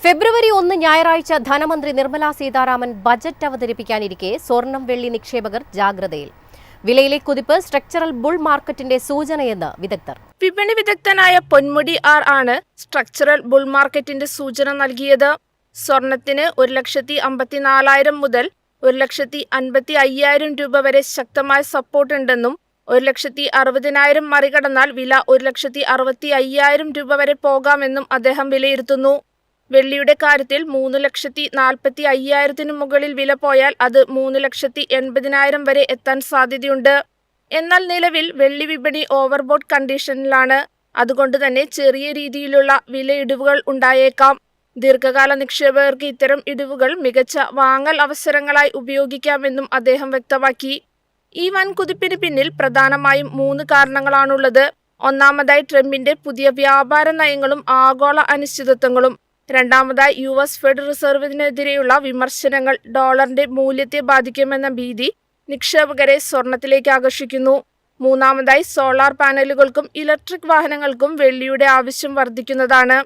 ഫെബ്രുവരി 1 ഞായറാഴ്ച ധനമന്ത്രി നിർമ്മല സീതാരാമൻ ബജറ്റ് അവതരിപ്പിക്കാനിരിക്കെ സ്വർണം വെള്ളി നിക്ഷേപകർ ജാഗ്രതയിൽ. വിലയിലെ കുതിപ്പ് സ്ട്രക്ചറൽ ബുൾ മാർക്കറ്റിന്റെ സൂചനയെന്ന് വിദഗ്ധർ. വിപണി വിദഗ്ധനായ പൊന്മുടി ആർ ആണ് സ്ട്രക്ചറൽ ബുൾ മാർക്കറ്റിന്റെ സൂചന നൽകിയത്. സ്വർണത്തിന് 1,54,000 മുതൽ 1,55,000 രൂപ വരെ ശക്തമായ സപ്പോർട്ട് ഉണ്ടെന്നും 1,60,000 മറികടന്നാൽ വില 1,65,000 രൂപ വരെ പോകാമെന്നും അദ്ദേഹം വിലയിരുത്തുന്നു. വെള്ളിയുടെ കാര്യത്തിൽ 3,45,000 മുകളിൽ വില പോയാൽ അത് 3,80,000 വരെ എത്താൻ സാധ്യതയുണ്ട്. എന്നാൽ നിലവിൽ വെള്ളി വിപണി ഓവർബോട്ട് കണ്ടീഷനിലാണ്. അതുകൊണ്ട് തന്നെ ചെറിയ രീതിയിലുള്ള വിലയിടിവുകൾ ഉണ്ടായേക്കാം. ദീർഘകാല നിക്ഷേപകർക്ക് ഇത്തരം ഇടിവുകൾ മികച്ച വാങ്ങൽ അവസരങ്ങളായി ഉപയോഗിക്കാമെന്നും അദ്ദേഹം വ്യക്തമാക്കി. ഈ വൻ കുതിപ്പിന് പിന്നിൽ പ്രധാനമായും 3 കാരണങ്ങളാണുള്ളത്. ഒന്നാമതായി ട്രംപിന്റെ പുതിയ വ്യാപാര നയങ്ങളും ആഗോള അനിശ്ചിതത്വങ്ങളും. രണ്ടാമതായി US ഫെഡ് റിസർവിനെതിരെയുള്ള വിമർശനങ്ങൾ ഡോളറിന്റെ മൂല്യത്തെ ബാധിക്കുമെന്ന ഭീതി നിക്ഷേപകരെ സ്വർണത്തിലേക്ക് ആകർഷിക്കുന്നു. മൂന്നാമതായി സോളാർ പാനലുകൾക്കും ഇലക്ട്രിക് വാഹനങ്ങൾക്കും വെള്ളിയുടെ ആവശ്യം വർദ്ധിക്കുന്നതാണ്.